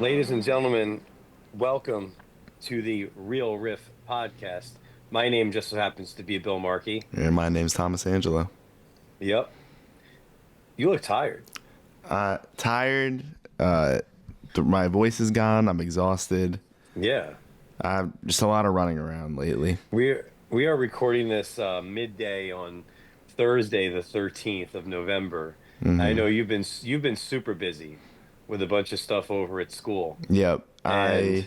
Ladies and gentlemen, welcome to the Real Riff podcast. My name just so happens to be Bill Markey. And my name's Thomas Angelo. Yep. You look tired. Tired. My voice is gone. I'm exhausted. Yeah. Just a lot of running around lately. We are recording this midday on Thursday, the 13th of November. I know you've been super busy with a bunch of stuff over at school. Yep. And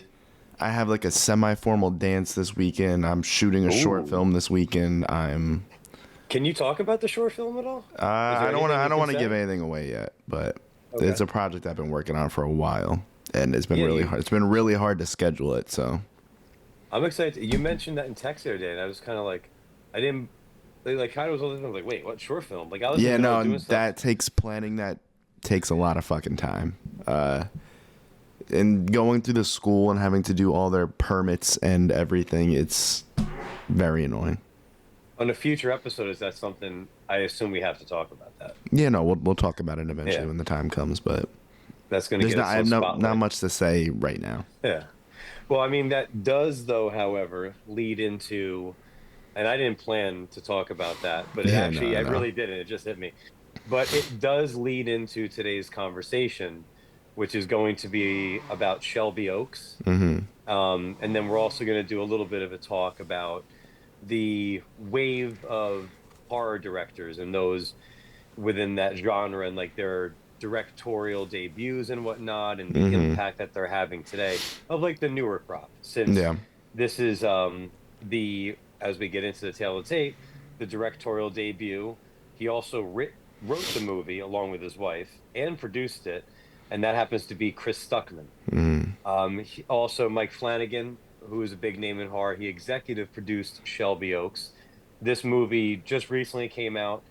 I have like a semi-formal dance this weekend. I'm shooting a short ooh, film this weekend. can you talk about the short film at all? Is there I don't want to anything I you don't can want to give say? anything away yet, but Okay. it's a project I've been working on for a while, and it's been Yeah, really you hard. It's been really hard to schedule it. So I'm excited. You mentioned that in text the other day, and I was kind of like, I didn't like kind of was like, wait, what short film? Like I was in the yeah, middle of no, doing stuff. that takes planning. That takes a lot of fucking time. And going through the school and having to do all their permits and everything, it's very annoying. On a future episode, is that something I assume we have to talk about that? Yeah, no, we'll talk about it eventually Yeah, when the time comes, but that's going to there's get not us I some have not spotlight. much to say right now. Yeah. Well, I mean, that does, though, however, lead into, and I didn't plan to talk about that, but it Yeah, actually, no, I no. really didn't. It just hit me. But it does lead into today's conversation, which is going to be about Shelby Oaks. And then we're also going to do a little bit of a talk about the wave of horror directors and those within that genre and like their directorial debuts and whatnot and the impact that they're having today of like the newer crop since Yeah. this is the as we get into the tale of tape the directorial debut. He also wrote the movie along with his wife and produced it, and that happens to be Chris Stuckman. Also, Mike Flanagan, who is a big name in horror, he executive produced Shelby Oaks. This movie just recently came out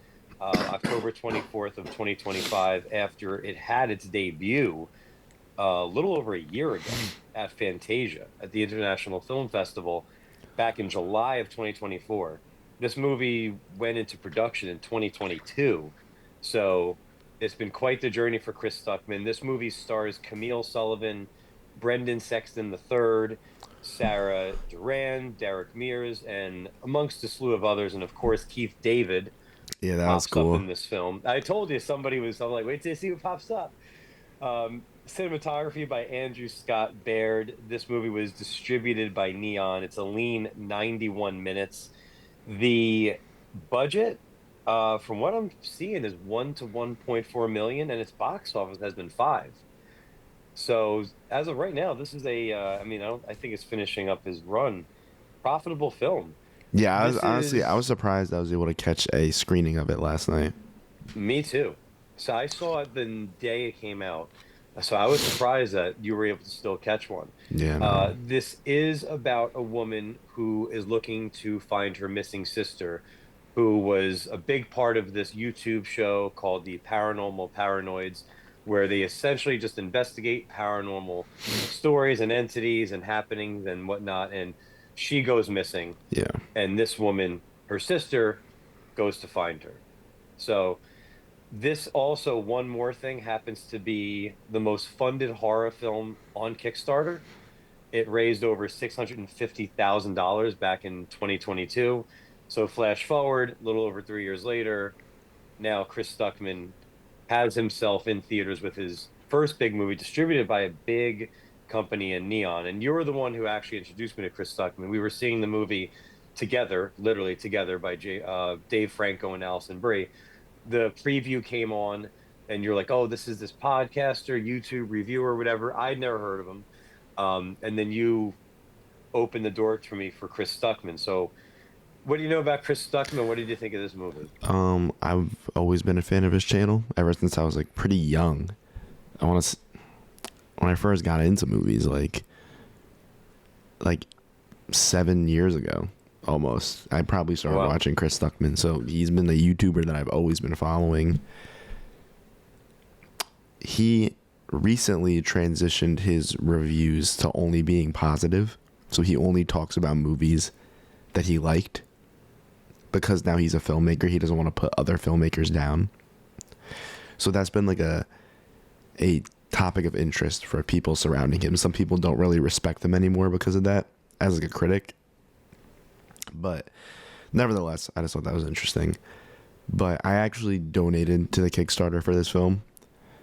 October 24th of 2025 after it had its debut a little over a year ago at Fantasia at the International Film Festival back in July of 2024. This movie went into production in 2022. So it's been quite the journey for Chris Stuckman. This movie stars Camille Sullivan, Brendan Sexton III, Sarah Duran, Derek Mears, and amongst a slew of others. And of course, Keith David Yeah, that was pops up cool. in this film. I told you I'm like, wait till you see what pops up. Cinematography by Andrew Scott Baird. This movie was distributed by Neon. It's a lean 91 minutes. The budget, from what I'm seeing, is 1 to 1.4 million, and its box office has been five. So as of right now, this is I mean, I think it's finishing up his run. Profitable film. Yeah, This I was is surprised I was able to catch a screening of it last night. Me too. So I saw it the day it came out. So I was surprised that you were able to still catch one. Yeah, no. This is about a woman who is looking to find her missing sister, who was a big part of this YouTube show called the Paranormal Paranoids, where they essentially just investigate paranormal stories and entities and happenings and whatnot. And she goes missing, Yeah. and this woman, her sister, goes to find her. So this also, one more thing, happens to be the most funded horror film on Kickstarter. It raised over $650,000 back in 2022. So flash forward, a little over 3 years later, now Chris Stuckman has himself in theaters with his first big movie distributed by a big company in Neon. And you're the one who actually introduced me to Chris Stuckman. We were seeing the movie together, literally together, by Dave Franco and Allison Brie. The preview came on, and you're like, "Oh, this is this podcaster, YouTube reviewer, whatever." I'd never heard of him, and then you opened the door for me for Chris Stuckman. So, what do you know about Chris Stuckman? What did you think of this movie? I've always been a fan of his channel ever since I was like pretty young. I want to when I first got into movies, like 7 years ago, almost. I probably started Wow. watching Chris Stuckman, so he's been the YouTuber that I've always been following. He recently transitioned his reviews to only being positive, so he only talks about movies that he liked because now he's a filmmaker. He doesn't want to put other filmmakers down. So that's been like a topic of interest for people surrounding him. Some people don't really respect him anymore because of that as like a critic. But nevertheless, I just thought that was interesting. But I actually donated to the Kickstarter for this film.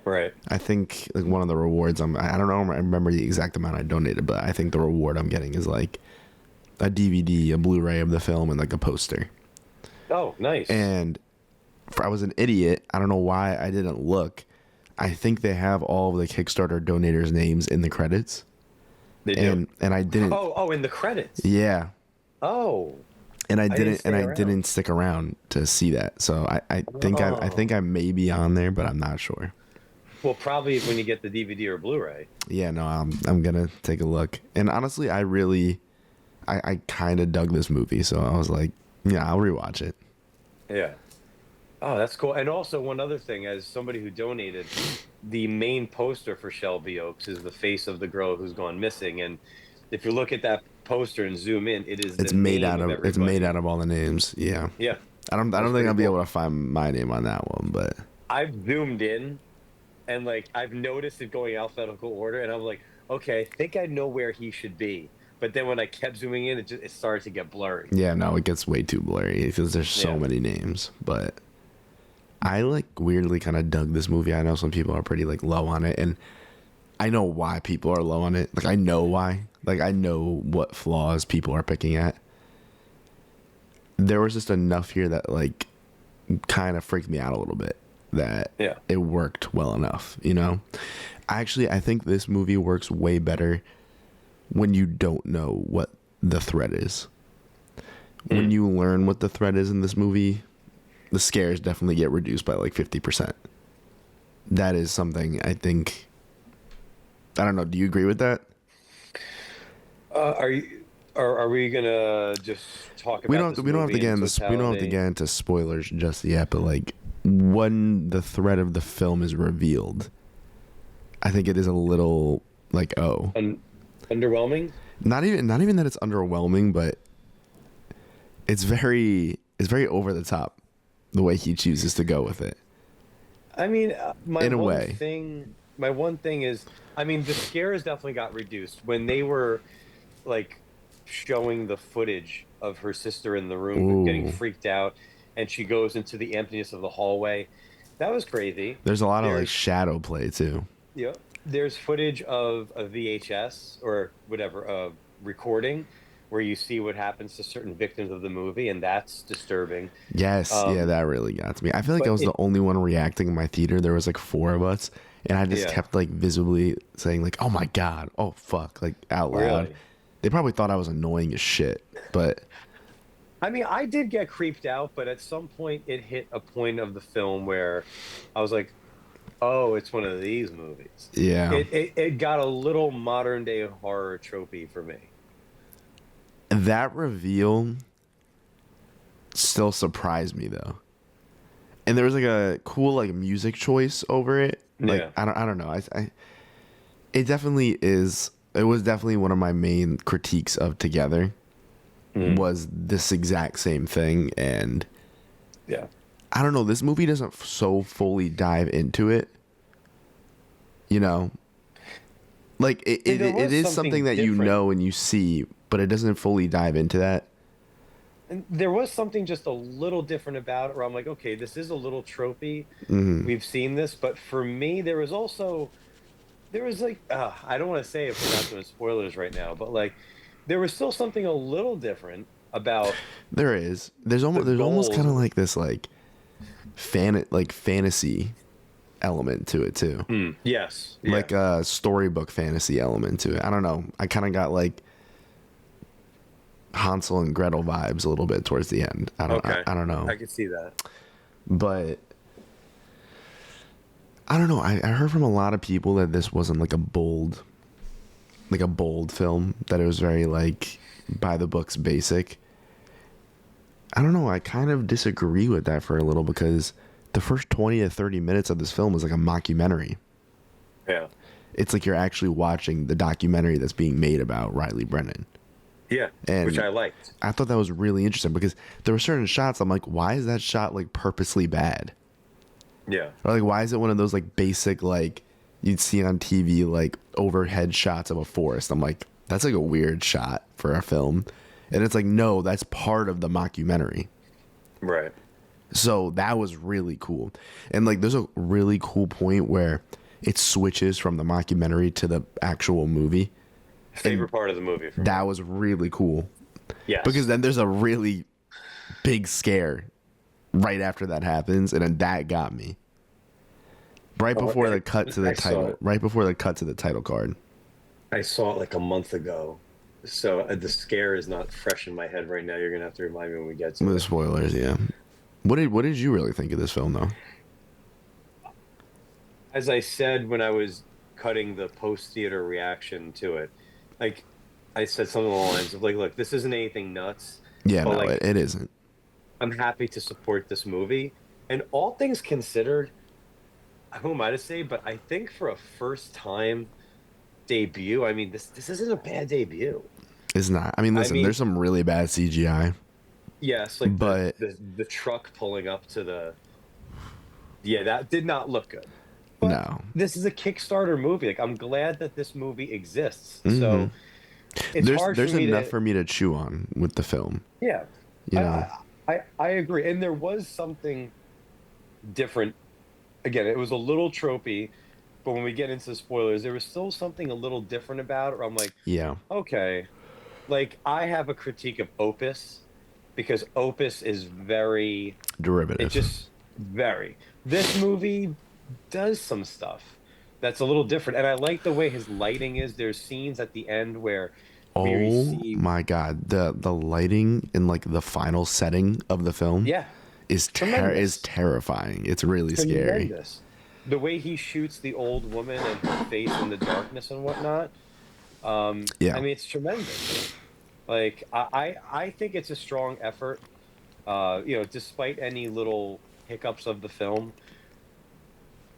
Right. I think like one of the rewards I don't know, I remember the exact amount I donated, but I think the reward I'm getting is like a DVD, a Blu-ray of the film, and like a poster. Oh, nice. And I was an idiot. I don't know why I didn't look. I think they have all of the Kickstarter donators' names in the credits. They do. And I didn't. Oh, in the credits. Yeah. Oh. And I didn't didn't stick around to see that. So I think I may be on there, but I'm not sure. Well, probably when you get the DVD or Blu-ray. Yeah, no, I'm gonna take a look. And honestly, I kind of dug this movie, so I was like, yeah, I'll rewatch it. Yeah. Oh, that's cool. And also one other thing, as somebody who donated, the main poster for Shelby Oaks is the face of the girl who's gone missing. And if you look at that poster and zoom in, it's made out of all the names. Yeah. Yeah. I don't think I'll be able to find my name on that one, but I've zoomed in and like I've noticed it going alphabetical order, and I'm like, okay, I think I know where he should be. But then when I kept zooming in, it started to get blurry. Yeah, no, it gets way too blurry because there's so many names. But I like weirdly kind of dug this movie. I know some people are pretty like low on it, and I know why people are low on it. Like I know why. Like I know what flaws people are picking at. There was just enough here that like kind of freaked me out a little bit. That it worked well enough, you know? I think this movie works way better when you don't know what the threat is. When you learn what the threat is in this movie, the scares definitely get reduced by like 50%. That is something I think... I don't know, do you agree with that? Are we gonna just talk about we don't have to get into spoilers just yet, but like when the threat of the film is revealed, I think it is a little like underwhelming. Not even that it's underwhelming, but it's very over the top the way he chooses to go with it. I mean, my in a one way. thing is, I mean, the scares definitely got reduced when they were like showing the footage of her sister in the room getting freaked out, and she goes into the emptiness of the hallway. That was crazy. There's a lot of like shadow play too. Yeah. There's footage of a VHS or whatever, recording where you see what happens to certain victims of the movie, and that's disturbing. Yes, yeah, that really got to me. I feel like I was the only one reacting in my theater. There was like 4 of us, and I just kept like visibly saying like, "Oh my god, oh fuck," like out loud. Really? They probably thought I was annoying as shit, but I mean, I did get creeped out, but at some point it hit a point of the film where I was like, oh, it's one of these movies. Yeah. It got a little modern day horror tropey for me. That reveal still surprised me though. And there was like a cool like music choice over it. Like I don't know. It definitely is. It was definitely one of my main critiques of Together. Was this exact same thing, and I don't know, this movie doesn't so fully dive into it, you know, like it is something that you know and you see, but it doesn't fully dive into that. And there was something just a little different about it where I'm like, okay, this is a little tropey. We've seen this, but for me there was like I don't want to say if we're not doing spoilers right now, but like there was still something a little different about. There's almost kind of like this like fantasy element to it too. Yes. Like a storybook fantasy element to it. I don't know. I kind of got like Hansel and Gretel vibes a little bit towards the end. I don't know. I could see that. But I don't know. I heard from a lot of people that this wasn't like a bold film, that it was very like by the books basic. I don't know, I kind of disagree with that for a little, because the first 20 to 30 minutes of this film is like a mockumentary. Yeah. It's like you're actually watching the documentary that's being made about Riley Brennan. Yeah, and which I liked. I thought that was really interesting, because there were certain shots I'm like, why is that shot like purposely bad? Yeah. Or like, why is it one of those like basic like you'd see on TV like overhead shots of a forest. I'm like, that's like a weird shot for a film. And it's like, no, that's part of the mockumentary. Right. So that was really cool. And like there's a really cool point where it switches from the mockumentary to the actual movie. Favorite part of the movie for me. That was really cool. Yes. Because then there's a really big scare right after that happens, and then that got me. Right before the cut to the I saw title. it. Right before the cut to the title card. I saw it like a month ago, so the scare is not fresh in my head right now. You're gonna have to remind me when we get to With the it. spoilers, yeah. What did you really think of this film though? As I said when I was cutting the post theater reaction to it, like I said something along the lines of like, look, this isn't anything nuts, Yeah, but no, like it isn't. I'm happy to support this movie. And all things considered, who am I to say? But I think for a first time debut, I mean this isn't a bad debut. It's not. I mean, I listen, mean, there's some really bad CGI, yes, like but the truck pulling up to the yeah, that did not look good. But no. this is a Kickstarter movie. Like I'm glad that this movie exists. Hmm. So it's There's hard for there's me enough to for me to chew on with the film, yeah. you I know. I agree. And there was something different. Again, it was a little tropey, but when we get into the spoilers, there was still something a little different about it. Where I'm like, Yeah, okay, like I have a critique of Opus because Opus is very, it derivative. just very. This movie does some stuff that's a little different, and I like the way his lighting is. There's scenes at the end where you Oh see, my god, the lighting in like the final setting of the film yeah, is tremendous. terrifying. It's really scary. Tremendous. The way he shoots the old woman and her face in the darkness and whatnot. I Yeah. mean, it's tremendous. Like I think it's a strong effort. Despite any little hiccups of the film,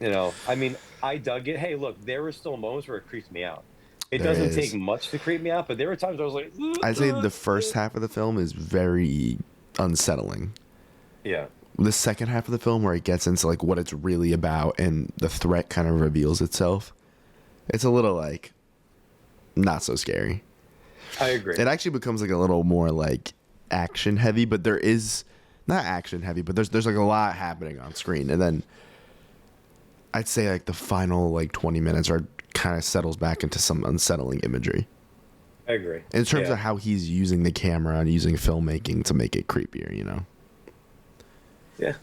I mean, I dug it. Hey, look, there were still moments where it creeped me out. It There doesn't take is. much to creep me out, but there were times I was like, I'd say the first half of the film is very unsettling. yeah, The second half of the film, where it gets into like what it's really about and the threat kind of reveals itself, it's a little like not so scary. I agree. It actually becomes like a little more like action heavy, but there is not action heavy, but there's like a lot happening on screen, and then I'd say like the final like 20 minutes are kind of settles back into some unsettling imagery I agree. in terms Yeah, of how he's using the camera and using filmmaking to make it creepier. yeah.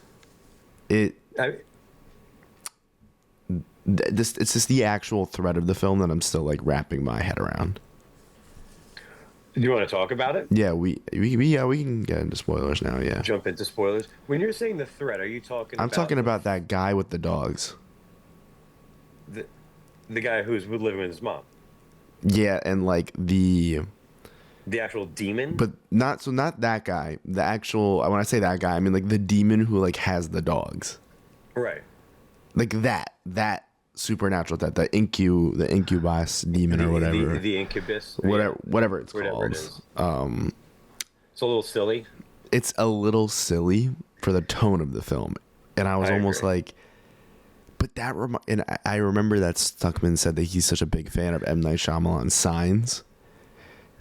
It I, this it's just the actual thread of the film that I'm still like wrapping my head around. do you want to talk about it? Yeah, we can get into spoilers now. Yeah, Jump into spoilers. When you're saying the threat, are you talking I'm about talking about that guy with the dogs. the guy who's living with his mom? Yeah, and like The actual demon? but not that guy. The actual, when I say that guy, I mean like the demon who like has the dogs. Right. Like that supernatural, the incubus demon or whatever. The incubus. Whatever it's Whatever it called. is. It's a little silly. It's a little silly for the tone of the film. And I was I almost agree. like, but and I remember that Stuckmann said that he's such a big fan of M. Night Shyamalan's Signs.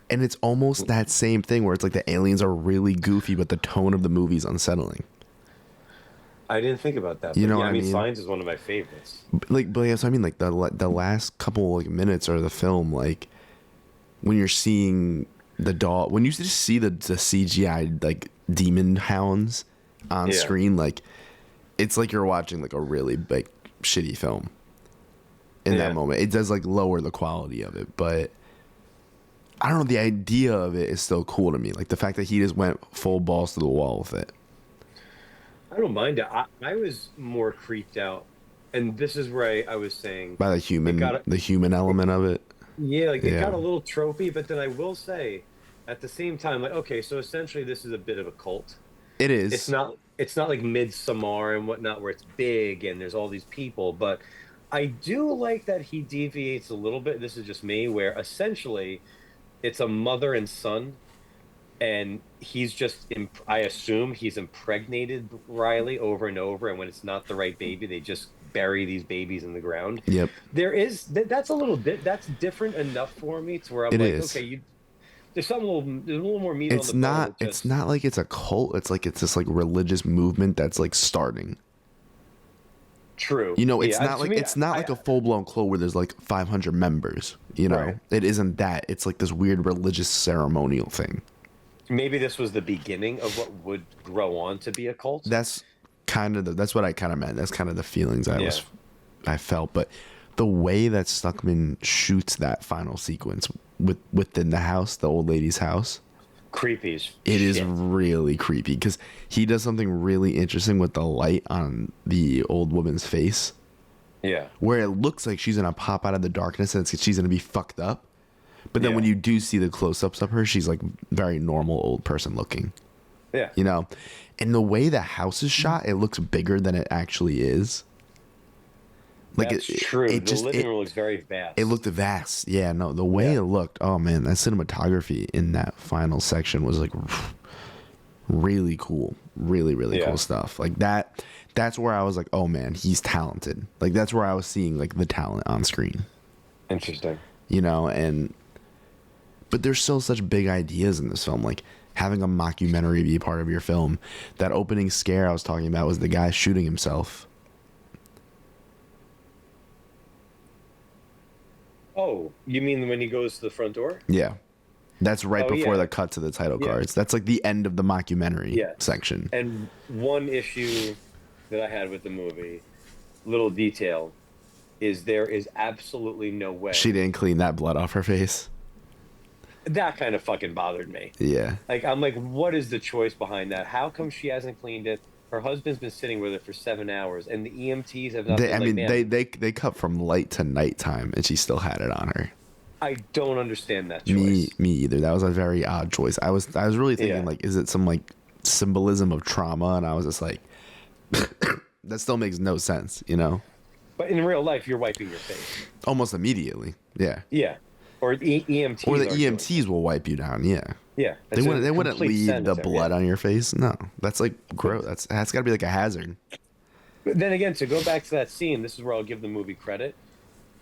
And it's almost that same thing where it's like the aliens are really goofy, but the tone of the movie's unsettling. I didn't think about that. You But know yeah, what I I mean, mean? Signs is one of my favorites. But yeah, so I mean, like the last couple like minutes of the film, like when you're seeing the dog, when you just see the CGI like demon hounds on Yeah. screen, like it's like you're watching like a really like shitty film. In Yeah. that moment, it does like lower the quality of it, but I don't know. The idea of it is still cool to me. Like the fact that he just went full balls to the wall with it. I don't mind it. I was more creeped out. And this is where I was saying By it got, the human element of it. yeah, like it got Yeah, a little tropey, but then I will say at the same time, like, okay, so essentially this is a bit of a cult. it It's is. not it's not like Midsommar and whatnot where it's big and there's all these people, but I do like that he deviates a little bit. This is just me, where essentially it's a mother and son, and he's just I assume he's impregnated Riley over and over, and when it's not the right baby, they just bury these babies in the ground. Yep. That's a little bit that's different enough for me to where I'm It like, is. okay, there's a little more meat on the bone with It's just not like it's a cult. It's like it's this like religious movement that's like starting. true. You know, Yeah, to me, it's not like a full blown cult where there's like 500 members. You know, right. it isn't that. It's like this weird religious ceremonial thing. Maybe this was the beginning of what would grow on to be a cult. That's that's what I kind of meant. That's kind of the feelings Yeah. I felt. But the way that Stuckmann shoots that final sequence within the house, the old lady's house, Creepy as it is shit. really creepy because he does something really interesting with the light on the old woman's face, Yeah. where it looks like she's gonna pop out of the darkness and she's gonna be fucked up. But then Yeah. when you do see the close-ups of her, she's like very normal old person looking. Yeah. You know, and the way the house is shot, it looks bigger than it actually is. Like That's true. The living room looks very vast. it looked vast. Yeah, no, the way Yeah. it looked. Oh man, that cinematography in that final section was like really cool. Really Yeah. cool stuff. Like that. That's where I was like, oh man, he's talented. Like that's where I was seeing like the talent on screen. Interesting. You know, but there's still such big ideas in this film, like having a mockumentary be a part of your film. That opening scare I was talking about was the guy shooting himself. Oh, you mean when he goes to the front door? Yeah. That's right Oh, before yeah. the cut to the title Yeah. cards. That's like the end of the mockumentary Yeah. section. And one issue that I had with the movie, little detail, is there is absolutely no way. She didn't clean that blood off her face. That kind of fucking bothered me. Yeah. Like, I'm like, what is the choice behind that? How come she hasn't cleaned it? Her husband's been sitting with it for 7 hours, and the EMTs have not They, been I like, mean, man, they cut from light to nighttime, and she still had it on her. I don't understand that choice. Me either. That was a very odd choice. I was really thinking Yeah. like, is it some like symbolism of trauma? And I was just like, that still makes no sense, you know? But in real life, you're wiping your face. Almost immediately. Yeah. Yeah. Or EMTs. Or the are doing it. EMTs will wipe you down. Yeah. Yeah. They wouldn't complete leave the sentence, blood yeah. on your face. No, that's like gross. That's got to be like a hazard. But then again, to go back to that scene, this is where I'll give the movie credit.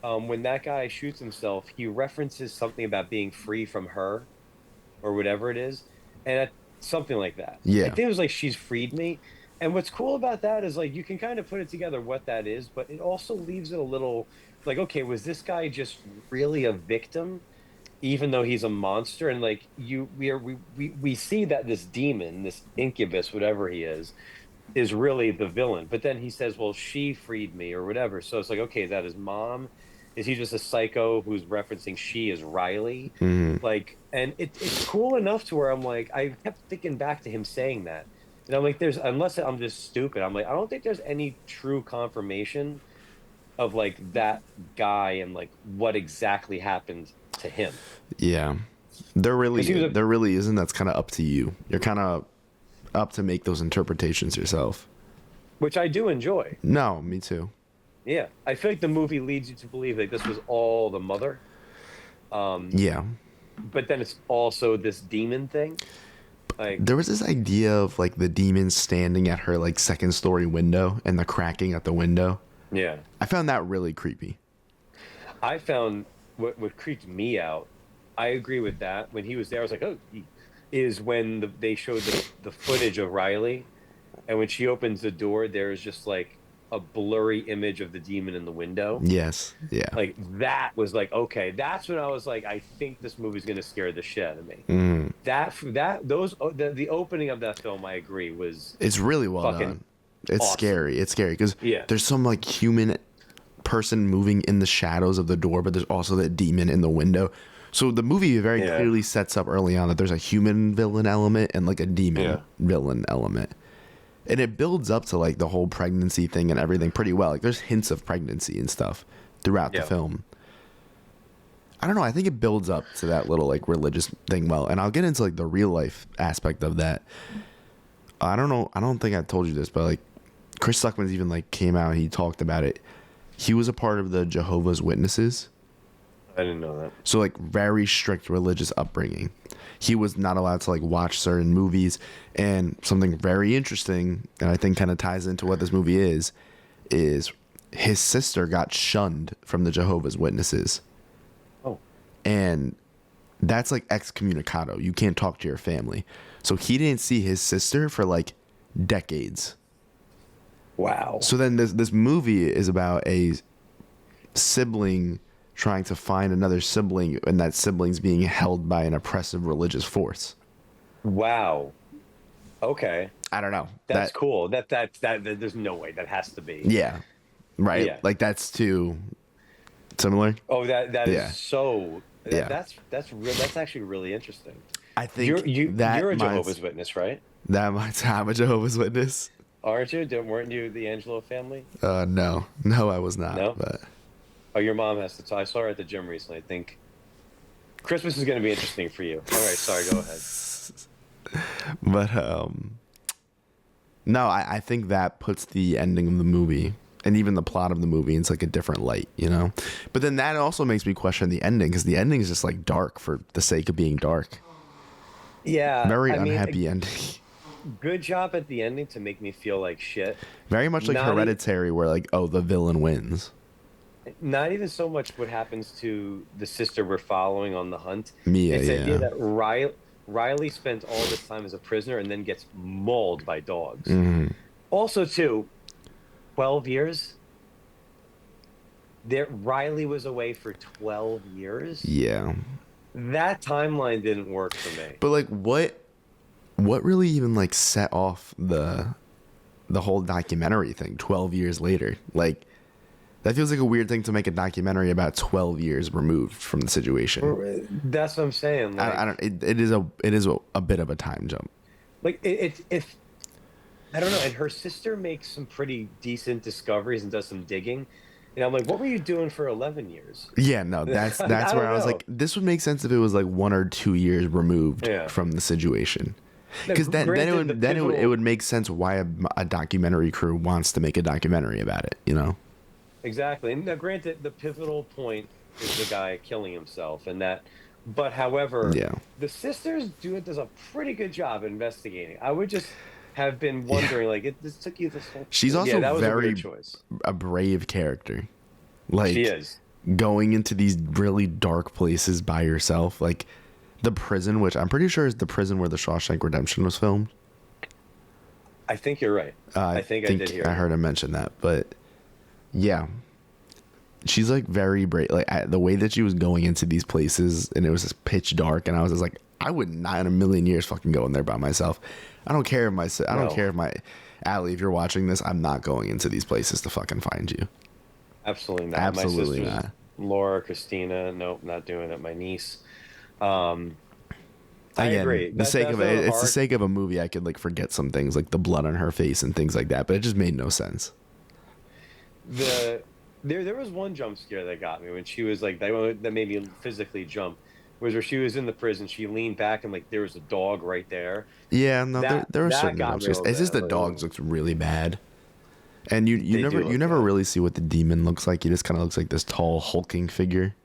When that guy shoots himself, he references something about being free from her, or whatever it is, and something like that. Yeah. I think it was like she's freed me. And what's cool about that is like you can kind of put it together what that is, but it also leaves it a little like, okay, was this guy just really a victim, even though he's a monster? And like we see that this demon, this incubus, whatever he is really the villain. But then he says, well, she freed me or whatever. So it's like, okay, is that his mom? Is he just a psycho who's referencing she is Riley? Mhm. Like, and it's cool enough to where I'm like, I kept thinking back to him saying that. And I'm like, unless I'm just stupid, I'm like, I don't think there's any true confirmation of like that guy and like what exactly happened to him. Yeah. There really 'Cause he was a- there really isn't. That's kind of up to you. You're kind of up to make those interpretations yourself. Which I do enjoy. No, me too. Yeah. I feel like the movie leads you to believe like this was all the mother. Yeah. But then it's also this demon thing. Like, There was this idea of like the demon standing at her like second story window and the cracking at the window. yeah. I found that really creepy. I found what creeped me out. I agree with that. When he was there, I was like, oh, is when they showed the footage of Riley, and when she opens the door, there's just like a blurry image of the demon in the window. Yes. Yeah. Like that was like, okay, that's when I was like, I think this movie's gonna scare the shit out of me. Mhm. The opening of that film, I agree, was It's really well fucking done. It's awesome. scary. It's scary because Yeah. there's some like human person moving in the shadows of the door, but there's also that demon in the window. So the movie very Yeah. clearly sets up early on that there's a human villain element and like a demon Yeah. villain element. And it builds up to like the whole pregnancy thing and everything pretty well. Like there's hints of pregnancy and stuff throughout the Yeah. film. I don't know. I think it builds up to that little like religious thing well. And I'll get into like the real life aspect of that. I don't know. I don't think I told you this, but like Chris Stuckman's even like came out and he talked about it. He was a part of the Jehovah's Witnesses. I didn't know that. So like very strict religious upbringing. He was not allowed to like watch certain movies, and something very interesting and I think kind of ties into what this movie is his sister got shunned from the Jehovah's Witnesses, Oh, and that's like excommunicado. You can't talk to your family. So he didn't see his sister for like decades. wow. So then this movie is about a sibling trying to find another sibling, and that sibling's being held by an oppressive religious force. Wow. Okay. I don't know. That's cool. There's no way that has to be. Yeah, right. Yeah. Like that's too similar. Oh, that is Yeah, so. yeah. That's real. That's actually really interesting. I think You're a might Jehovah's Witness, right? that might I'm a Jehovah's Witness. Aren't you? Weren't you the Angelo family? No, I was not. No. But Oh, your mom has to. I saw her at the gym recently. I think Christmas is going to be interesting for you. All right. Sorry. Go ahead. but no, I think that puts the ending of the movie and even the plot of the movie into like a different light, you know. But then that also makes me question the ending, because the ending is just like dark for the sake of being dark. Yeah. Very I mean, unhappy ending. good job at the ending to make me feel like shit. Very much like Not e- Hereditary, where like, oh, the villain wins. Not even so much what happens to the sister we're following on the hunt. Mia, It's the idea yeah. that Riley spends all this time as a prisoner and then gets mauled by dogs. Hmm. Also, too, 12 years. There, Riley was away for 12 years. Yeah. That timeline didn't work for me. But like, what really even like set off the whole documentary thing 12 years later? Like, that feels like a weird thing to make a documentary about 12 years removed from the situation. That's what I'm saying. Like, I don't. It is a bit of a time jump. like it, if I don't know. And her sister makes some pretty decent discoveries and does some digging. And I'm like, what were you doing for 11 years? Yeah, no, that's I where don't I was know. like, this would make sense if it was like 1 or 2 years removed Yeah. from the situation. Now, Because then it granted, the would it pivotal would make sense why a documentary crew wants to make a documentary about it. You know? exactly. And now, granted, the pivotal point is the guy killing himself, and that. But however, Yeah. the sisters does a pretty good job investigating. I would just have been Yeah. wondering, like, this took you this whole. She's Yeah, also that was a very weird choice. a brave character. She Like, is. going into these really dark places by yourself, like the prison, which I'm pretty sure is the prison where the Shawshank Redemption was filmed. I think you're right. I think I did hear I that. heard him mention that, but yeah, she's like very brave. Like the way that she was going into these places, and it was just pitch dark, and I was just like, I would not in a million years fucking go in there by myself. I don't care if I don't No. care if my Allie, if you're watching this, I'm not going into these places to fucking find you. Absolutely not. Absolutely My sisters, not. Laura, Christina, nope, not doing it. My niece. Um, I Again, agree. the sake That's of it, a it's the hard. sake of a movie. I could like forget some things, like the blood on her face and things like that, but it just made no sense. There was one jump scare that got me when she was like that made me physically jump. Was where she was in the prison. She leaned back and like there was a dog right there. Yeah, no, there are That certain got jump me a scares. little It's just bit. the dogs looks really bad, and you They never do look bad. really see what the demon looks like. He just kind of looks like this tall hulking figure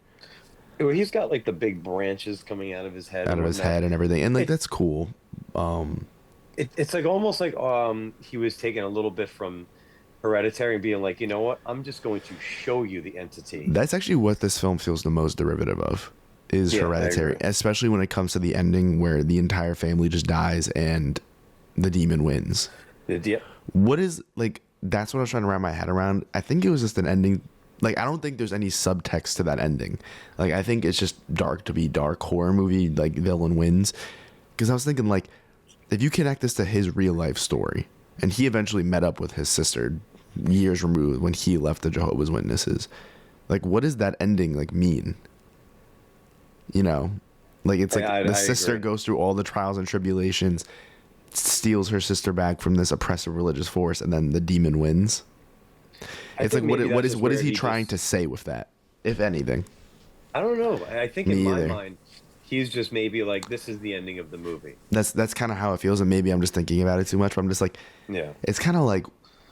Well, he's got like the big branches coming out of his head out and of his whatnot. head and everything, and like It, that's cool. it's like almost like he was taking a little bit from Hereditary and being like, you know what? I'm just going to show you the entity. That's actually what this film feels the most derivative of, is Yeah, I Hereditary, agree. especially when it comes to the ending where the entire family just dies and the demon wins. Yeah. What is like? That's what I was trying to wrap my head around. I think it was just an ending. Like, I don't think there's any subtext to that ending. Like, I think it's just dark to be dark, horror movie, like villain wins. Because I was thinking, like, if you connect this to his real life story, and he eventually met up with his sister years removed when he left the Jehovah's Witnesses, like, what does that ending like mean? You know, like it's like I the sister agree. goes through all the trials and tribulations, steals her sister back from this oppressive religious force, and then the demon wins. I It's like think maybe what that's is just what is where he he trying just to say with that, if anything? I don't know. I think in Me my either. mind, he's just maybe like this is the ending of the movie. That's kind of how it feels, and maybe I'm just thinking about it too much. But I'm just like, Yeah. it's kind of like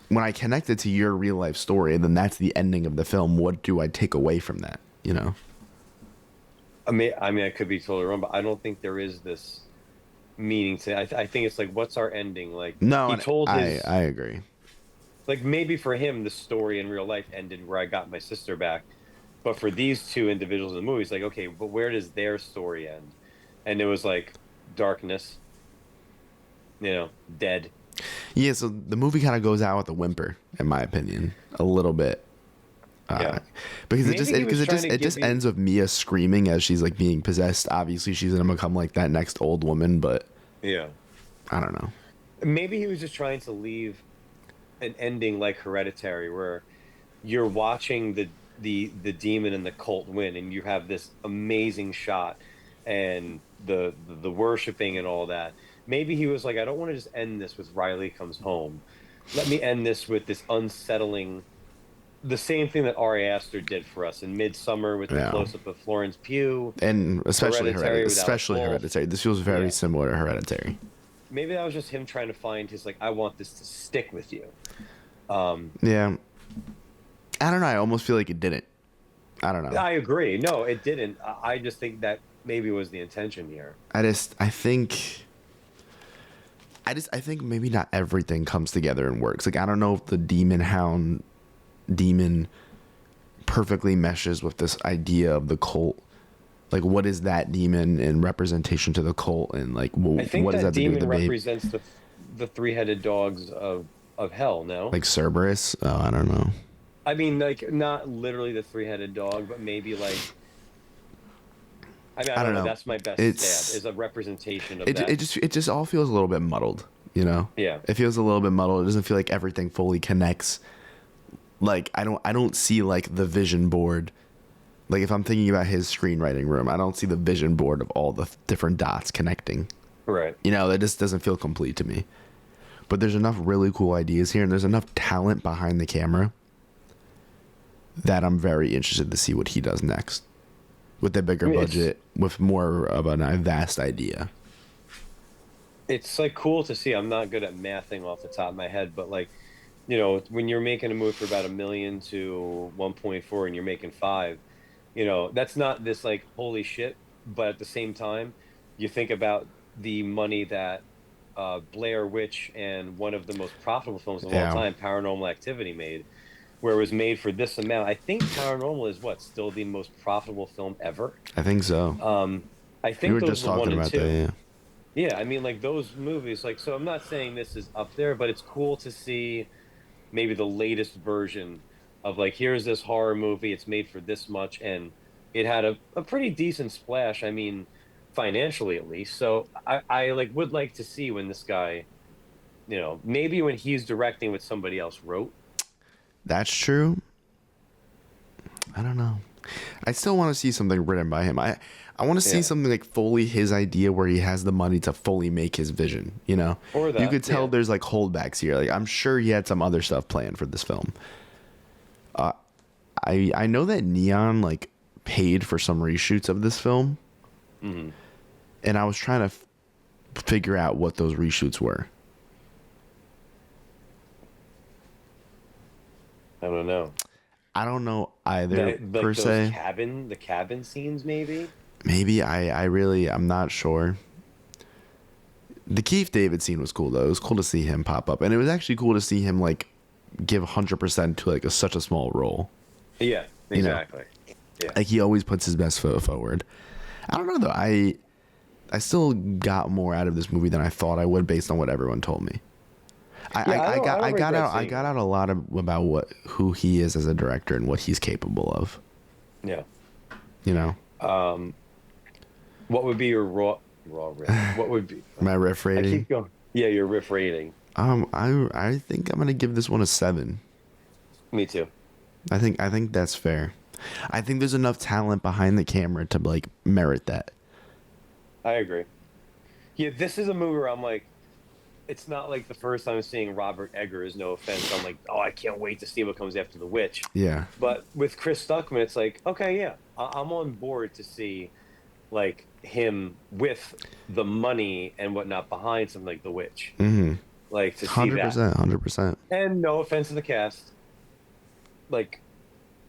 when I connect it to your real life story, and then that's the ending of the film. What do I take away from that? You know? I could be totally wrong, but I don't think there is this meaning to. I think it's like, what's our ending? Like No, he and told his I agree. like maybe for him the story in real life ended where I got my sister back, but for these two individuals in the movie, it's like, okay, but where does their story end? And it was like darkness, dead. Yeah, so the movie kind of goes out with a whimper, in my opinion, a little bit. Uh, Yeah. because it just Maybe he was trying to it give just you, ends with Mia screaming as she's like being possessed. Obviously, she's gonna become like that next old woman, but yeah. I don't know. Maybe he was just trying to leave an ending like Hereditary, where you're watching the demon and the cult win, and you have this amazing shot and the worshiping and all that. Maybe he was like, I don't want to just end this with Riley comes home. Let me end this with this unsettling, the same thing that Ari Aster did for us in Midsummer with the Yeah, close up of Florence Pugh, and Hereditary with Alex especially Wolff. Hereditary. This feels very Yeah. similar to Hereditary. Maybe that was just him trying to find his like, I want this to stick with you. Um, Yeah, I don't know. I almost feel like it didn't. I don't know. I agree. No, it didn't. I just think that maybe was the intention here. I think maybe not everything comes together and works. Like I don't know if the demon perfectly meshes with this idea of the cult. Like what is that demon in representation to the cult, and like I think what does that that have to do with demon the babe? represents the three-headed dogs of hell, no? Like Cerberus? Oh, I don't know. I mean, like not literally the three-headed dog, but maybe like I mean, I I don't don't know. know. That's my best stab It's is a representation of that. it just all feels a little bit muddled, you know? Yeah. It feels a little bit muddled. It doesn't feel like everything fully connects. Like I don't see like the vision board. Like if I'm thinking about his screenwriting room, I don't see the vision board of all the different dots connecting. Right. You know, that just doesn't feel complete to me. But there's enough really cool ideas here, and there's enough talent behind the camera that I'm very interested to see what he does next with a I bigger mean, it's budget, with more of a vast idea. it's like cool to see. I'm not good at mathing off the top of my head, but like, when you're making a movie for about 1 million to 1.4 and you're making five, that's not this like holy shit, but at the same time, you think about the money that Blair Witch and one of the most profitable films of all Yeah, time, Paranormal Activity, made, where it was made for this amount. I think Paranormal is what, still the most profitable film ever. I think so. Um, I We think were those just were one talking and about that. two. Yeah, Yeah, I mean, like those movies, like, so I'm not saying this is up there, but it's cool to see maybe the latest version of like, here's this horror movie, it's made for this much, and it had a pretty decent splash, I mean, financially at least. So I like would like to see when this guy, maybe when he's directing what somebody else wrote. that's true. I don't know. I still want to see something written by him. I want to see Yeah. something like fully his idea where he has the money to fully make his vision, you know? Or You that, could tell yeah. there's like holdbacks here. Like I'm sure he had some other stuff planned for this film. I know that Neon like paid for some reshoots of this film, Hmm. and I was trying to figure out what those reshoots were. I don't know. I don't know either That per like those se. the cabin scenes, maybe. Maybe I'm not sure. The Keith David scene was cool though. It was cool to see him pop up, and it was actually cool to see him like give 100% to like such a small role. Yeah, You know, exactly. Yeah. like he always puts his best foot forward. I don't know though. I still got more out of this movie than I thought I would based on what everyone told me. Yeah, I don't regret I seeing got it. out a lot about who he is as a director and what he's capable of. Yeah. You know, Um, what would be your raw riff? What would be? my riff I rating. keep going. Yeah, your riff rating. I think I'm gonna give this one a 7. Me too. I think that's fair. I think there's enough talent behind the camera to like merit that. I agree. Yeah, this is a movie where I'm like, it's not like the first time seeing Robert Eggers. No offense. I'm like, oh, I can't wait to see what comes after The Witch. Yeah. But with Chris Stuckman, it's like, okay, yeah, I'm on board to see like him with the money and whatnot behind something like The Witch, Mm-hmm. like to see Hundred that. percent. 100%. And no offense to the cast, like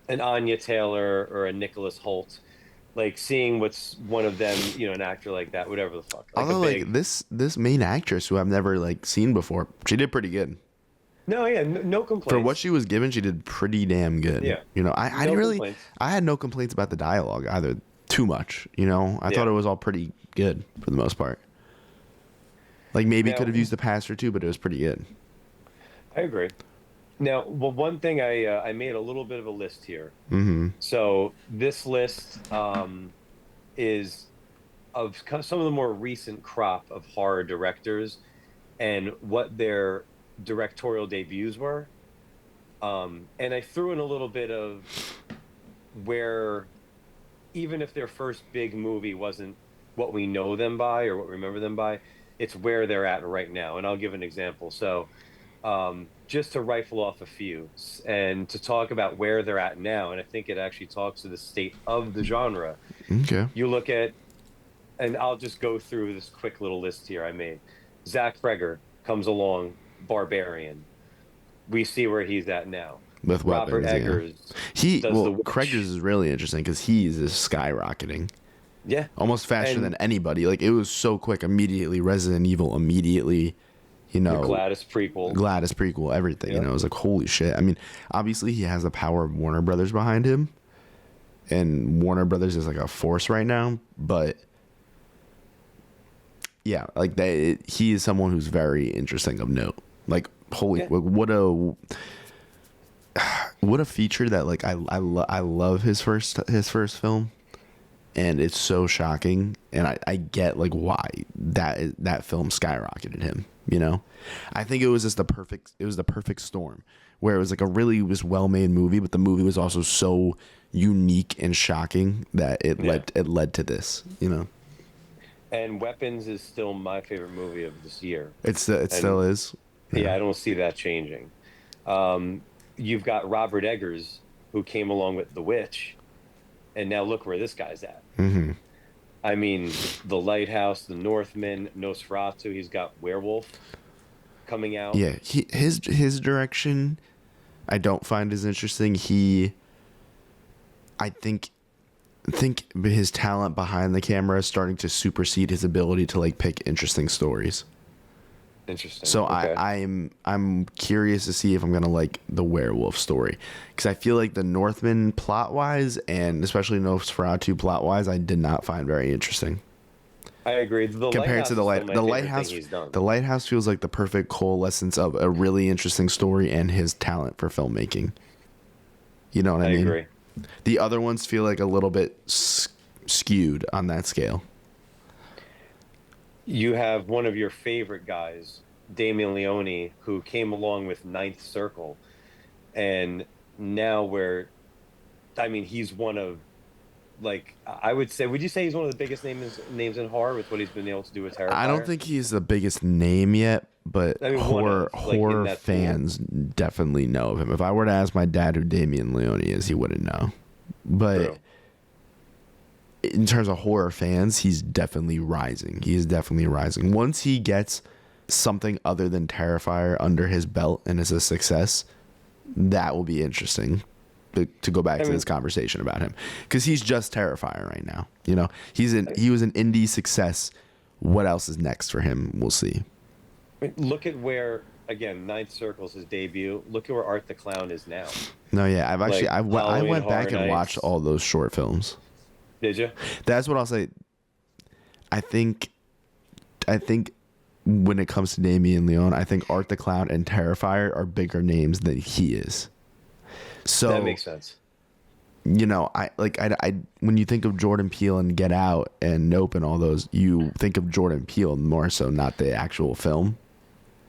an Anya Taylor or a Nicholas Holt, like seeing what's one of them, an actor like that, whatever the fuck, like a Although like big, this main actress who I've never like seen before, she did pretty good. No, yeah, no For what complaints. she was given, she did pretty damn good. Yeah, You know, I no didn't really, complaints. I had no complaints about the dialogue either. Too much, you know. I thought Yeah. it was all pretty good for the most part. Like maybe could have Now, used the pastor too, but it was pretty good. I agree. Now, well, one thing I made a little bit of a list here. Mm-hmm. So this list is of some of the more recent crop of horror directors and what their directorial debuts were. And I threw in a little bit of where even if their first big movie wasn't what we know them by or what we remember them by, it's where they're at right now. And I'll give an example. So, just to rifle off a few and to talk about where they're at now, and I think it actually talks to the state of the genre. Okay. You look at, and I'll just go through this quick little list here I made. Zach Kreger comes along, Barbarian. We see where he's at now. With Robert weapons, yeah. Eggers does The Craigers Witch. is really interesting because he's just skyrocketing Yeah. almost faster than And anybody. Like it was so quick. Immediately, Resident Evil. Immediately, you the know, Gladys prequel. Gladys prequel. Everything. You know, Yep. it was like holy shit. I mean, obviously he has the power of Warner Brothers behind him, and Warner Brothers is like a force right now. But yeah, like that. He is someone who's very interesting of note. Like holy, Yeah. what a feature that like I love his first film, and it's so shocking, and I get like why that film skyrocketed him. You know, I think it was just the perfect storm where it was like a really just well made movie, but the movie was also so unique and shocking that Yeah. it led to this. You know, And Weapons is still my favorite movie of this year. it And still is. yeah, Yeah. I don't see that changing. You've got Robert Eggers, who came along with The Witch, and now look where this guy's at. Hmm. I mean, The Lighthouse, The Northman, Nosferatu. He's got Werewolf coming out. Yeah, his direction I don't find as interesting. I think his talent behind the camera is starting to supersede his ability to like pick interesting stories. Interesting. So Okay. I'm curious to see if I'm gonna like the werewolf story, because I feel like the Northman plot wise and especially Nosferatu plot wise I did not find very interesting I agree. The compared Lighthouse to is still my favorite thing he's done. the lighthouse feels like the perfect coalescence of a really interesting story and his talent for filmmaking. You know what I I mean? agree. The other ones feel like a little bit skewed on that scale. You have one of your favorite guys, Damien Leone, who came along with Ninth Circle, and now where, I mean, he's one of, like, I would say, would you say he's one of the biggest names in horror with what he's been able to do with I don't Terrifier? think he's the biggest name yet, but I mean, one of, like, in horror that pool. fans definitely know of him. If I were to ask my dad who Damien Leone is, he wouldn't know. But True. in terms of horror fans, he's definitely rising. He is definitely rising. Once he gets something other than Terrifier under his belt and is a success, that will be interesting to go back I to mean, this conversation about him, because he's just Terrifier right now. You know, he was an indie success. What else is next for him? We'll see. look at where, again, Ninth Circle's his debut. Look at where Art the Clown is now. No, yeah, I've actually Like I Halloween went back Horror and watched Nights. all those short films. Did you? That's what I'll say. I think I think when it comes to Damien Leone, I think Art the Clown and Terrifier are bigger names than he is. So That makes sense. you know, I when you think of Jordan Peele and Get Out and Nope and all those, you think of Jordan Peele more so, not the actual film.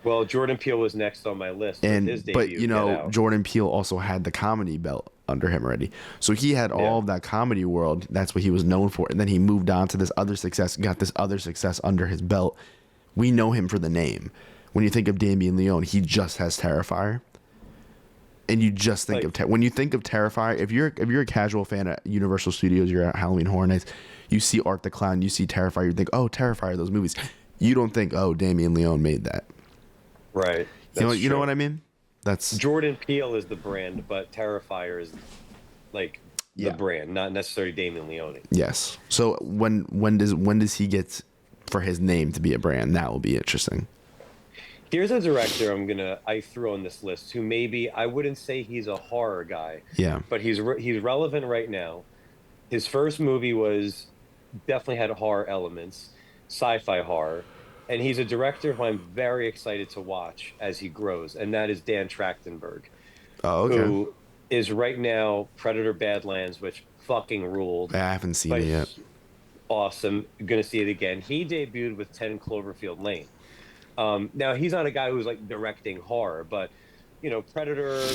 Well, Jordan Peele was next on my list with his But debut, you Get know, Out. Jordan Peele also had the comedy belt under him already, so he had all Yeah. of that comedy world. That's what he was known for, and then he moved on to this other success, got this other success under his belt. We know him for the name. When you think of Damien Leone, he just has Terrifier, and you just think Like, when you think of Terrifier. If you're a casual fan at Universal Studios, you're at Halloween Horror Nights, you see Art the Clown, you see Terrifier, you think, oh, Terrifier, those movies. You don't think, oh, Damien Leone made that. right. You know True. what I mean? That's Jordan Peele is the brand, but Terrifier is like the Yeah. brand, not necessarily Damien Leone. yes. So when does he get for his name to be a brand? That will be interesting. Here's a director I throw on this list who maybe I wouldn't say he's a horror guy, Yeah. but he's relevant right now. His first movie was definitely had horror elements, sci-fi horror, and he's a director who I'm very excited to watch as he grows, and that is Dan Trachtenberg, Oh, okay. who is right now Predator Badlands, which fucking ruled. I haven't seen it Like yet. awesome. Gonna see it again. He debuted with 10 Cloverfield Lane. Now he's not a guy who's like directing horror, but Predator,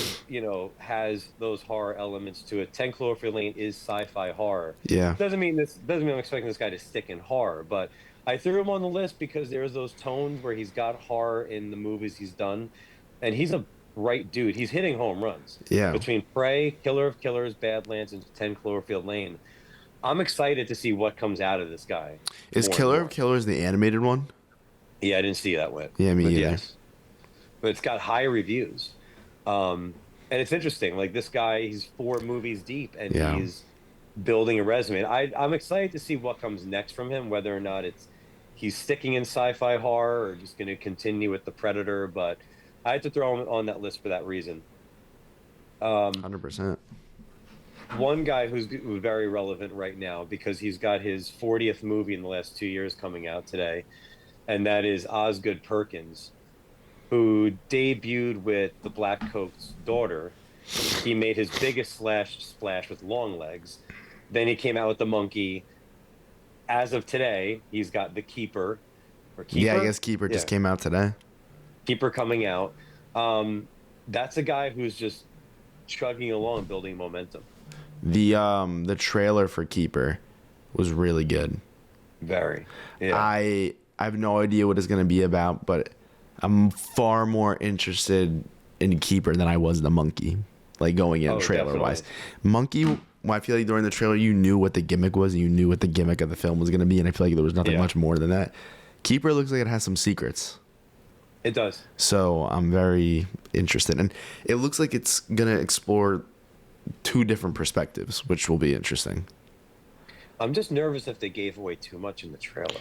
has those horror elements to it. 10 Cloverfield Lane is sci-fi horror. Yeah. Doesn't mean I'm expecting this guy to stick in horror, but I threw him on the list because there's those tones where he's got horror in the movies he's done, and he's a bright dude. He's hitting home runs Yeah. between Prey, Killer of Killers, Badlands, and 10 Cloverfield Lane. I'm excited to see what comes out of this guy. Is More and Killer more. of Killers the animated one? Yeah, I didn't see that one. Yeah, me But either. yes, but it's got high reviews. And it's interesting. Like this guy, he's 4 movies deep, and Yeah. he's building a resume. I'm excited to see what comes next from him. Whether or not he's sticking in sci-fi horror or just going to continue with the Predator. But I had to throw him on that list for that reason. 100%. One guy who's very relevant right now because he's got his 40th movie in the last 2 years coming out today, and that is Osgood Perkins, who debuted with The Black Coat's Daughter. He made his biggest splash with Long Legs. Then he came out with The Monkey. As of today, he's got The Keeper, or Keeper. Yeah, I guess Keeper just came out today. Keeper coming out. That's a guy who's just chugging along, building momentum. The trailer for Keeper was really good. Very. Yeah. I have no idea what it's going to be about, but I'm far more interested in Keeper than I was The Monkey. Like going in trailer wise. Monkey, well, I feel like during the trailer you knew what the gimmick was and you knew what the gimmick of the film was going to be, and I feel like there was nothing much more than that. Keeper looks like it has some secrets. It does. So I'm very interested, and it looks like it's going to explore 2 different perspectives, which will be interesting. I'm just nervous if they gave away too much in the trailer.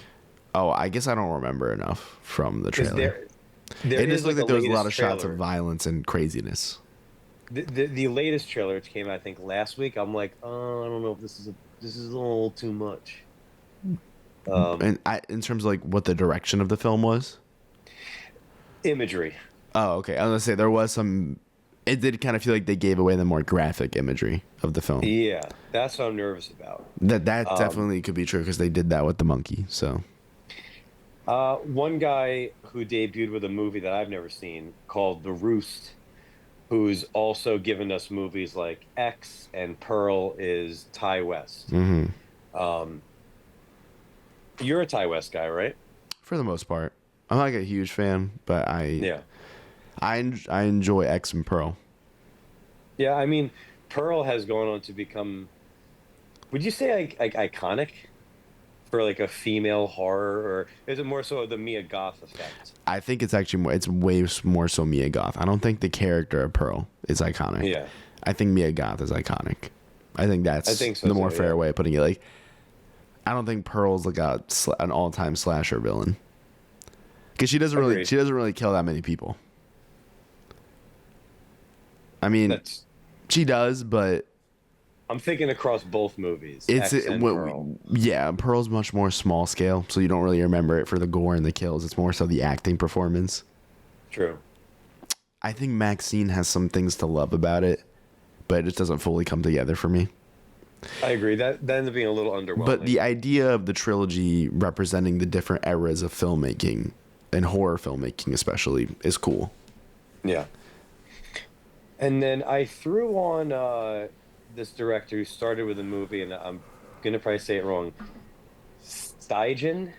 Oh, I guess I don't remember enough from the 'Cause trailer. there It just is looked like there was a lot of latest shots of trailer. violence and craziness. The latest trailer, which came out I think last week, I'm like, oh, I don't know if this is a little too much. And in terms of like what the direction of the film was. Imagery. Oh, okay. I was gonna say there was some. It did kind of feel like they gave away the more graphic imagery of the film. Yeah, that's what I'm nervous about. That definitely could be true because they did that with the monkey. So One guy who debuted with a movie that I've never seen called The Roost, who's also given us movies like X and Pearl, is Ty West. Um, you're a Ty West guy, right? for the most part, I'm not like a huge fan, but Yeah. I enjoy X and Pearl. Yeah, I mean, Pearl has gone on to become, would you say like iconic for like a female horror, or is it more so the Mia Goth effect? I think it's actually more. It's way more so Mia Goth. I don't think the character of Pearl is iconic. Yeah. I think Mia Goth is iconic. I think that's I think so the more too, fair yeah. way of putting it. Like, I don't think Pearl's like an all-time slasher villain because she doesn't Agreed. really kill that many people. I mean, That's she does, but I'm thinking across both movies. it's X and Pearl. yeah. Pearl's much more small scale, so you don't really remember it for the gore and the kills. It's more so the acting performance. True. I think Maxine has some things to love about it, but it just doesn't fully come together for me. I agree. That ends up being a little underwhelming. But the idea of the trilogy representing the different eras of filmmaking and horror filmmaking especially is cool. Yeah. And then I threw on this director who started with a movie, and I'm gonna probably say it wrong. Stygian.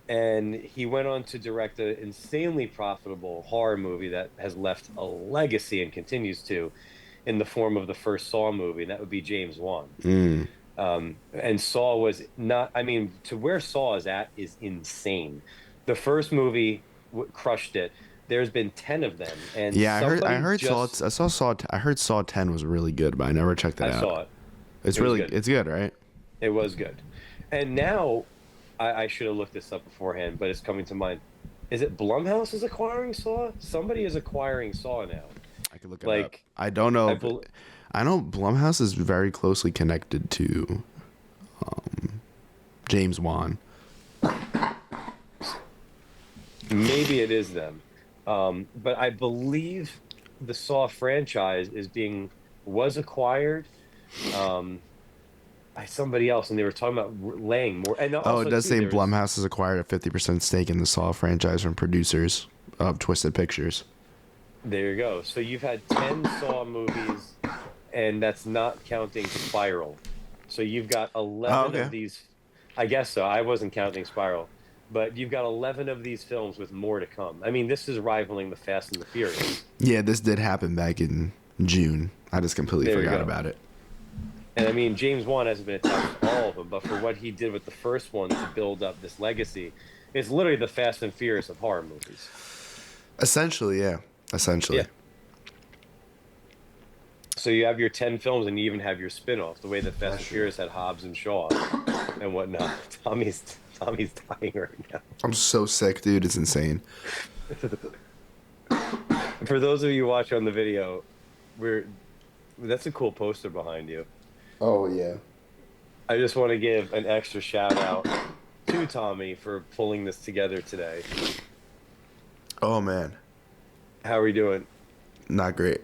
And he went on to direct an insanely profitable horror movie that has left a legacy and continues to, in the form of the first Saw movie, and that would be James Wan. And Saw was not, I mean, to where Saw is at is insane. The first movie crushed it. There's been 10 of them, and Yeah, I heard just, Saw. I heard Saw 10 was really good, but I never checked it out. I saw it. It's It was really good. it's good, right? It was good. And now I should have looked this up beforehand, but it's coming to mind. Is it Blumhouse is acquiring Saw? Somebody is acquiring Saw now. I could look it up. Like, I don't know. I If, bel I know Blumhouse is very closely connected to James Wan. maybe it is them. But I believe the Saw franchise was acquired um, by somebody else, and they were talking about laying more. And Oh, it also does too, say there's Blumhouse has acquired a 50% stake in the Saw franchise from producers of Twisted Pictures. there you go. So you've had 10 Saw movies, and that's not counting Spiral. So you've got Oh, 11 okay. of these. I guess so. I wasn't counting Spiral, but you've got 11 of these films with more to come. I mean, this is rivaling the Fast and the Furious. Yeah, this did happen back in June. I just completely There you forgot go. about it. And I mean, James Wan hasn't been attached to all of them, but for what he did with the first one to build up this legacy, it's literally the Fast and Furious of horror movies. Essentially, yeah. Essentially. Yeah. So you have your 10 films, and you even have your spin-off, the way that Fast and Furious had Hobbs and Shaw and whatnot. Tommy's dying right now. I'm so sick, dude. It's insane. For those of you watching on the video, we're that's a cool poster behind you. Oh, yeah. I just want to give an extra shout out to Tommy for pulling this together today. Oh, man. How are we doing? Not great.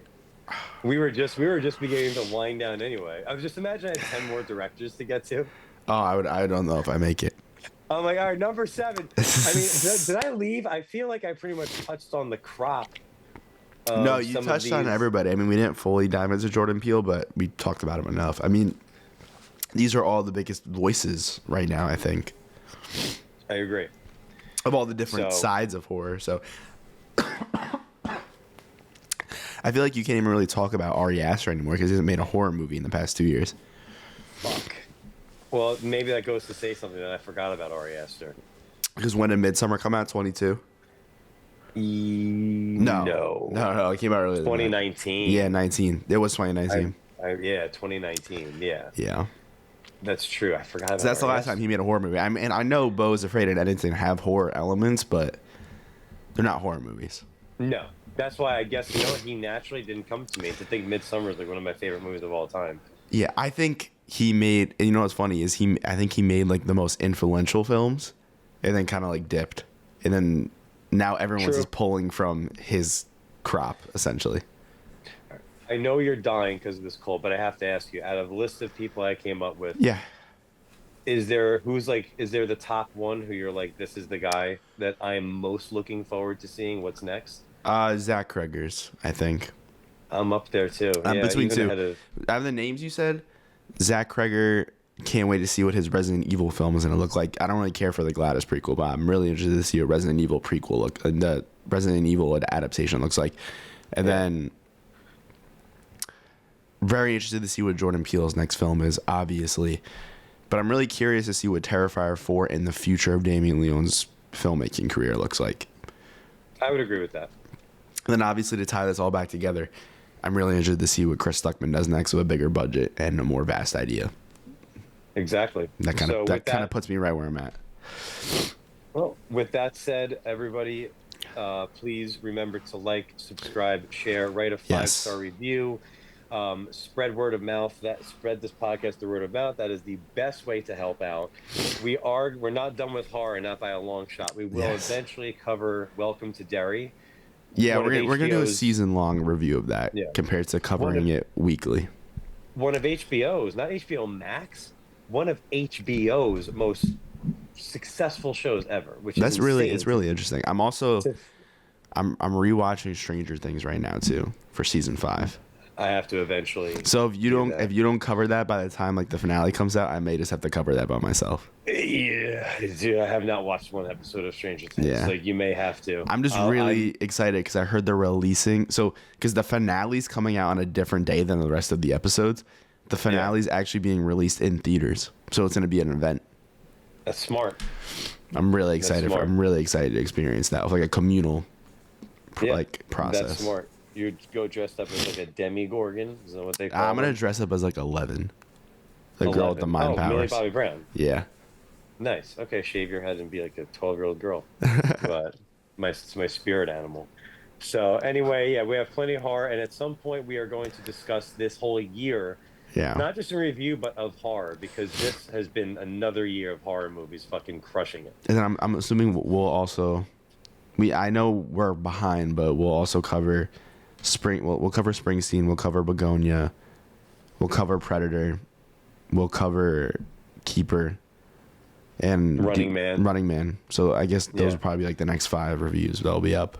We were just beginning to wind down anyway. I was just imagining I had 10 more directors to get to. Oh, I don't know if I make it. I'm like, all right, number 7. I mean, did I leave? I feel like I pretty much touched on the crop. No, you some of touched on these. everybody. I mean, we didn't fully dive into Jordan Peele, but we talked about him enough. I mean, these are all the biggest voices right now, I think, I agree. of all the different So- sides of horror. So I feel like you can't even really talk about Ari Aster anymore because he hasn't made a horror movie in the past 2 years. Fuck. Well, maybe that goes to say something that I forgot about Ari Aster. Because when did Midsummer come out? 22? No. No, it came out earlier than that. 2019. Yeah, 19. It was 2019. Yeah, 2019. Yeah, Yeah. that's true. I forgot about So that's the Ari last time Aster. he made a horror movie. I mean, I know Beau is Afraid and Editing have horror elements, but they're not horror movies. No, that's why I guess he naturally didn't come to me to think Midsummer is like one of my favorite movies of all time. Yeah, I think he made. And you know what's funny is I think he made like the most influential films, and then kind of like dipped, and then now everyone's True. just pulling from his crop essentially. I know you're dying because of this cold, but I have to ask you, out of the list of people I came up with, Yeah. is there the top one who you're like, this is the guy that I'm most looking forward to seeing what's next? Zach Cregger's, I think. I'm up there too. I'm Yeah, between even two. ahead of- Out of the names you said, Zach Cregger. Can't wait to see what his Resident Evil film is going to look like. I don't really care for the Gladys prequel, but I'm really interested to see what Resident Evil prequel look and the Resident Evil adaptation looks like. And then very interested to see what Jordan Peele's next film is, obviously. But I'm really curious to see what Terrifier 4 and the future of Damien Leone's filmmaking career looks like. I would agree with that. And then obviously to tie this all back together, I'm really interested to see what Chris Stuckman does next with a bigger budget and a more vast idea. Exactly. That kind So of with kind of puts me right where I'm at. Well, with that said, everybody, please remember to like, subscribe, share, write a 5-star review, spread word of mouth. Spread this podcast the word of mouth. That is the best way to help out. We're not done with horror, not by a long shot. We will eventually cover Welcome to Derry. Yeah, One of we're gonna do a HBO's season long review of that compared to covering it weekly. One of HBO's, not HBO Max, one of HBO's most successful shows ever. Which That's is really insane. really interesting. I'm also I'm rewatching Stranger Things right now too for season 5. I have to eventually. So if you that. don't cover that by the time like the finale comes out, I may just have to cover that by myself. Yeah, dude, I have not watched one episode of Stranger Things. Yeah. So you may have to. I'm just really excited because I heard they're releasing because the finale's coming out on a different day than the rest of the episodes. The finale's actually being released in theaters, so it's going to be an event. That's smart. I'm really excited. smart. I'm really excited to experience that with like a communal process. That's smart. You go dressed up as like a demigorgon. Is that what they call I'm gonna them? dress up as like 11, the girl with the mind 11. Oh, Millie powers. Bobby Brown. Yeah, Nice. Okay, shave your head and be like a 12-year-old girl. But it's my spirit animal. So anyway, yeah, we have plenty of horror, and at some point we are going to discuss this whole year, Yeah. not just in review, but of horror, because this has been another year of horror movies fucking crushing it. And then I'm assuming we'll also I know we're behind, but we'll also cover spring. We'll cover Springsteen. We'll cover Begonia. We'll cover Predator. We'll cover Keeper. And Running Man. Running Man. So I guess those Yeah, will probably be like the next 5 reviews that'll be up.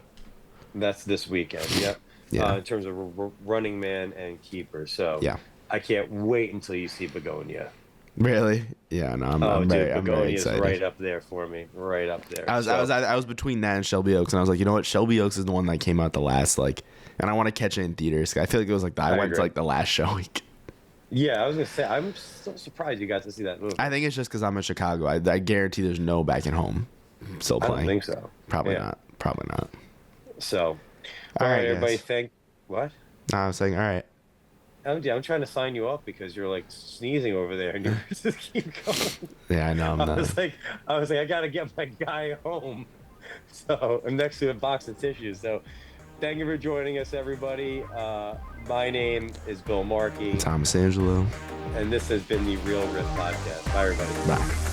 that's this weekend. Yep. Yeah. In terms of Running Man and Keeper. So Yeah. I can't wait until you see Begonia. Really? Yeah. No, Oh, I'm dude, very Begonia is excited. right up there for me. Right up there. I was between that and Shelby Oaks, and I was like, you know what? Shelby Oaks is the one that came out the last, like, and I want to catch it in theaters. I feel like it was like I went agree. to like the last showing. Yeah, I was gonna say I'm so surprised you got to see that movie. I think it's just because I'm in Chicago. I guarantee there's no back at home still I playing. don't think so. Probably Yeah. not. Probably not. So, All all right, right, everybody. guys. What? No, I was saying, all right. I'm trying to sign you up because you're like sneezing over there and you just keep going. Yeah, I know. I was like, I gotta get my guy home. So I'm next to a box of tissues. So thank you for joining us, everybody. My name is Bill Markey, Thomas Angelo. and this has been the Real Riff Podcast. Bye, everybody. Bye.